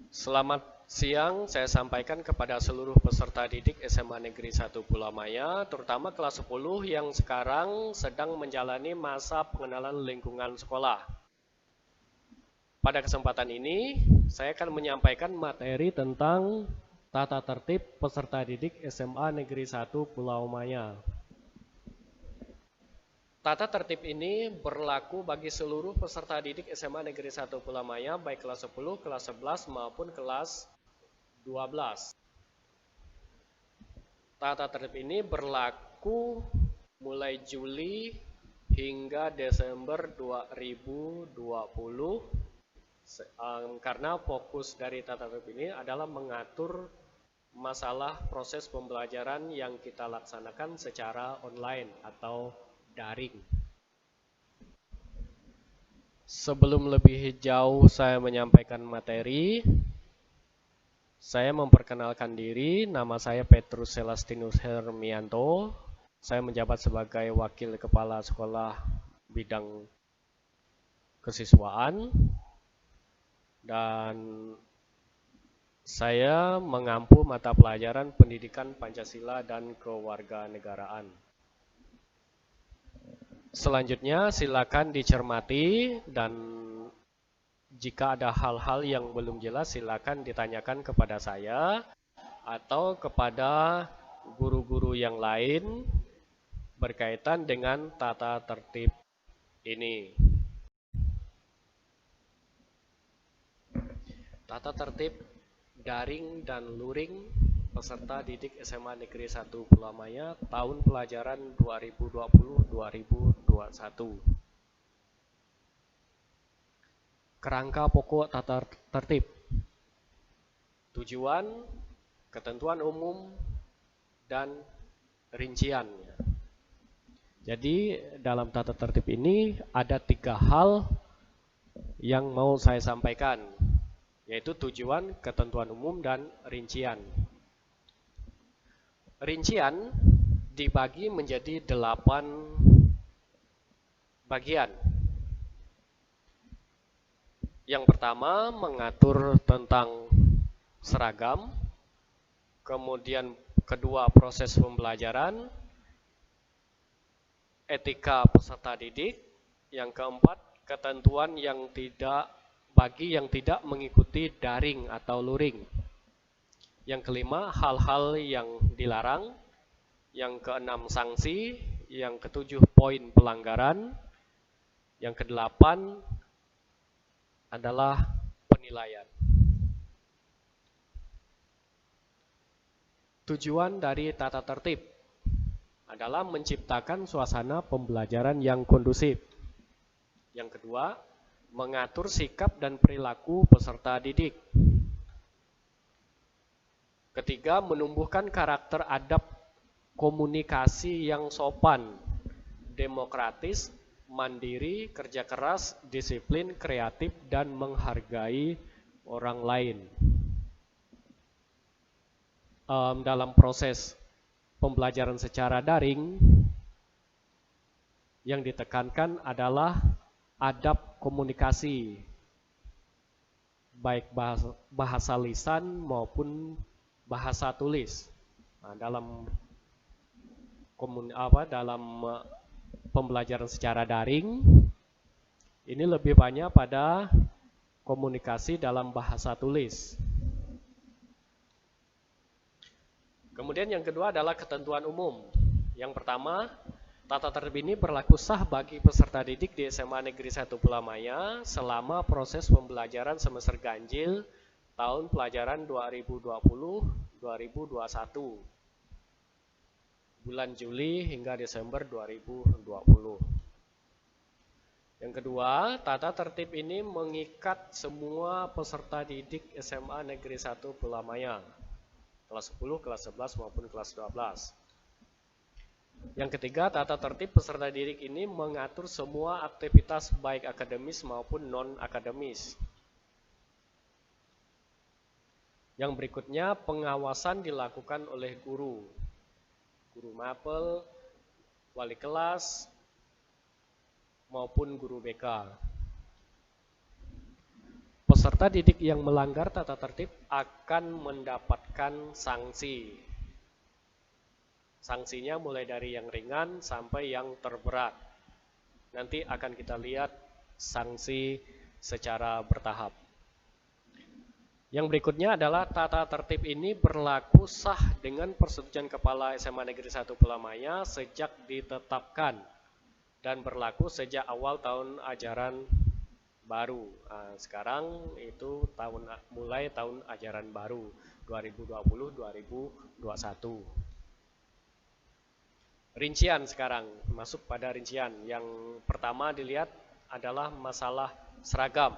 Selamat siang, saya sampaikan kepada seluruh peserta didik SMA Negeri 1 Pulau Maya, terutama kelas 10 yang sekarang sedang menjalani masa pengenalan lingkungan sekolah. Pada kesempatan ini, saya akan menyampaikan materi tentang tata tertib peserta didik SMA Negeri 1 Pulau Maya. Tata tertib ini berlaku bagi seluruh peserta didik SMA Negeri 1 Pulau Maya, baik kelas 10, kelas 11, maupun kelas 12. Tata tertib ini berlaku mulai Juli hingga Desember 2020 karena fokus dari tata tertib ini adalah mengatur masalah proses pembelajaran yang kita laksanakan secara online atau daring. Sebelum lebih jauh saya menyampaikan materi, saya memperkenalkan diri, nama saya Petrus Celestinus Hermianto. Saya menjabat sebagai Wakil Kepala Sekolah Bidang Kesiswaan dan saya mengampu mata pelajaran Pendidikan Pancasila dan Kewarganegaraan. Selanjutnya silakan dicermati dan jika ada hal-hal yang belum jelas silakan ditanyakan kepada saya atau kepada guru-guru yang lain berkaitan dengan tata tertib ini. Tata tertib daring dan luring peserta didik SMA Negeri 1 Pulau Maya tahun pelajaran 2020-2021. Kerangka pokok tata tertib. Tujuan, ketentuan umum, dan rinciannya. Jadi dalam tata tertib ini ada 3 hal yang mau saya sampaikan, yaitu tujuan, ketentuan umum, dan rincian. Rincian dibagi menjadi 8 bagian. Yang pertama mengatur tentang seragam, kemudian kedua proses pembelajaran, etika peserta didik, yang keempat ketentuan yang tidak bagi yang tidak mengikuti daring atau luring. Yang kelima, hal-hal yang dilarang. Yang keenam, sanksi. Yang ketujuh, poin pelanggaran. Yang kedelapan adalah penilaian. Tujuan dari tata tertib adalah menciptakan suasana pembelajaran yang kondusif. Yang kedua, mengatur sikap dan perilaku peserta didik. Ketiga, menumbuhkan karakter adab komunikasi yang sopan, demokratis, mandiri, kerja keras, disiplin, kreatif, dan menghargai orang lain. Dalam proses pembelajaran secara daring, yang ditekankan adalah adab komunikasi, baik bahasa lisan maupun bahasa tulis. Nah, dalam pembelajaran secara daring ini lebih banyak pada komunikasi dalam bahasa tulis. Kemudian yang kedua adalah ketentuan umum. Yang pertama, tata tertib ini berlaku sah bagi peserta didik di SMA Negeri 1 Pulau Maya selama proses pembelajaran semester ganjil tahun pelajaran 2020-2021. Bulan Juli hingga Desember 2020. Yang kedua, tata tertib ini mengikat semua peserta didik SMA Negeri 1 Pulau Maya, kelas 10, kelas 11 maupun kelas 12. Yang ketiga, tata tertib peserta didik ini mengatur semua aktivitas baik akademis maupun non-akademis. Yang berikutnya, pengawasan dilakukan oleh guru mapel, wali kelas, maupun guru BK. Peserta didik yang melanggar tata tertib akan mendapatkan sanksi. Sanksinya mulai dari yang ringan sampai yang terberat. Nanti akan kita lihat sanksi secara bertahap. Yang berikutnya adalah tata tertib ini berlaku sah dengan persetujuan Kepala SMA Negeri 1 Pulamaya sejak ditetapkan dan berlaku sejak awal tahun ajaran baru. Nah, sekarang itu mulai tahun ajaran baru 2020-2021. Rincian sekarang, masuk pada rincian. Yang pertama dilihat adalah masalah seragam.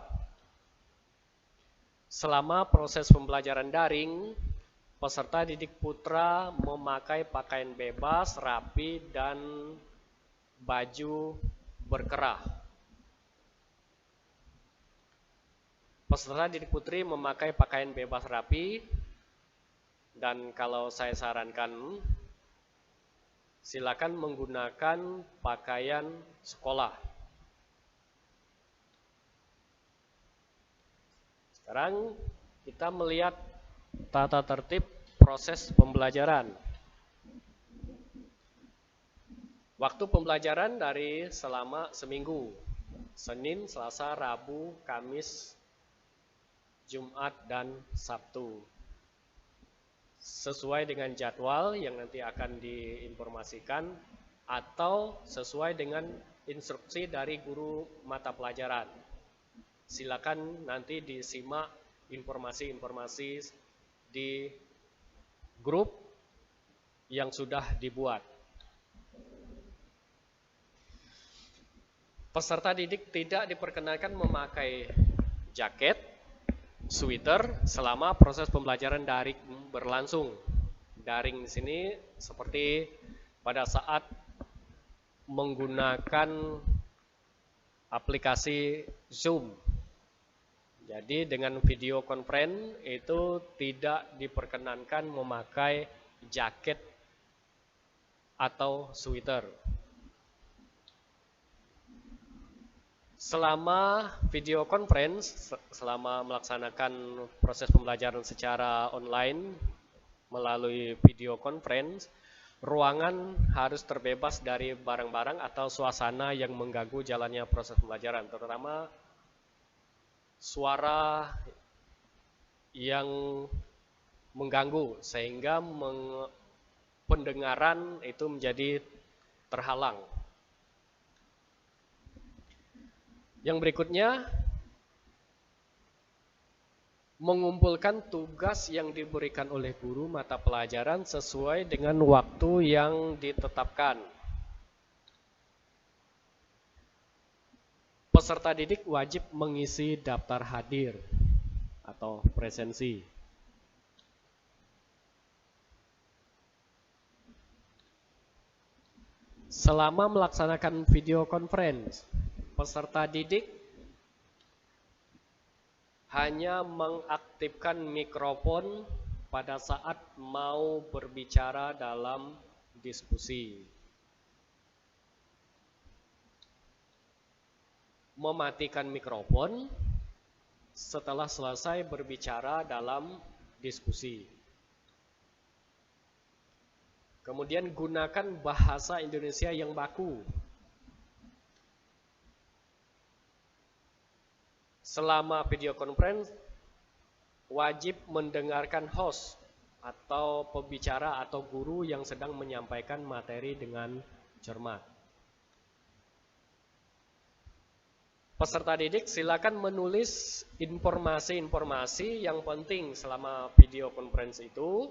Selama proses pembelajaran daring, peserta didik putra memakai pakaian bebas, rapi, dan baju berkerah. Peserta didik putri memakai pakaian bebas rapi, dan kalau saya sarankan, silakan menggunakan pakaian sekolah. Sekarang kita melihat tata tertib proses pembelajaran. Waktu pembelajaran dari selama seminggu, Senin, Selasa, Rabu, Kamis, Jumat, dan Sabtu. Sesuai dengan jadwal yang nanti akan diinformasikan atau sesuai dengan instruksi dari guru mata pelajaran. Silakan nanti disimak informasi-informasi di grup yang sudah dibuat. Peserta didik tidak diperkenankan memakai jaket, sweater selama proses pembelajaran daring berlangsung. Daring di sini seperti pada saat menggunakan aplikasi Zoom. Jadi dengan video conference itu tidak diperkenankan memakai jaket atau sweater. Selama video conference, selama melaksanakan proses pembelajaran secara online melalui video conference, ruangan harus terbebas dari barang-barang atau suasana yang mengganggu jalannya proses pembelajaran, terutama suara yang mengganggu sehingga pendengaran itu menjadi terhalang. Yang berikutnya, mengumpulkan tugas yang diberikan oleh guru mata pelajaran sesuai dengan waktu yang ditetapkan. Peserta didik wajib mengisi daftar hadir atau presensi. Selama melaksanakan video conference, peserta didik hanya mengaktifkan mikrofon pada saat mau berbicara dalam diskusi. Mematikan mikrofon setelah selesai berbicara dalam diskusi. Kemudian gunakan bahasa Indonesia yang baku. Selama video conference, wajib mendengarkan host atau pembicara atau guru yang sedang menyampaikan materi dengan cermat. Peserta didik silakan menulis informasi-informasi yang penting selama video conference itu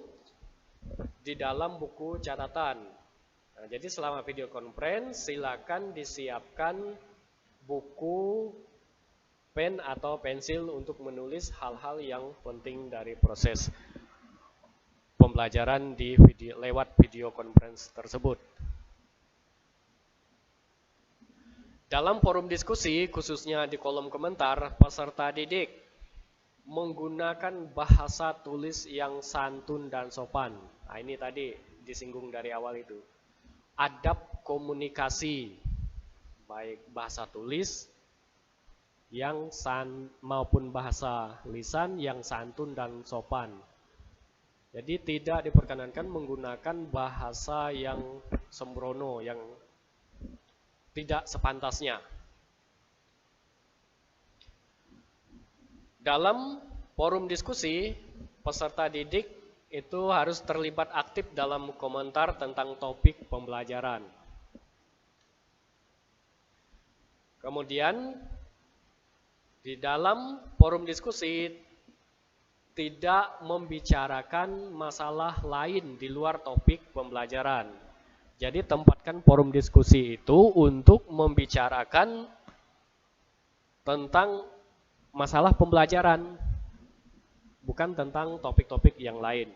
di dalam buku catatan. Nah, jadi selama video conference silakan disiapkan buku, pen atau pensil untuk menulis hal-hal yang penting dari proses pembelajaran lewat video conference tersebut. Dalam forum diskusi, khususnya di kolom komentar, peserta didik menggunakan bahasa tulis yang santun dan sopan. Nah, ini tadi disinggung dari awal itu. Adab komunikasi, baik bahasa tulis maupun bahasa lisan yang santun dan sopan. Jadi tidak diperkenankan menggunakan bahasa yang sembrono, yang tidak sepantasnya. Dalam forum diskusi, peserta didik itu harus terlibat aktif dalam komentar tentang topik pembelajaran. Kemudian, di dalam forum diskusi tidak membicarakan masalah lain di luar topik pembelajaran. Jadi tempatkan forum diskusi itu untuk membicarakan tentang masalah pembelajaran, bukan tentang topik-topik yang lain.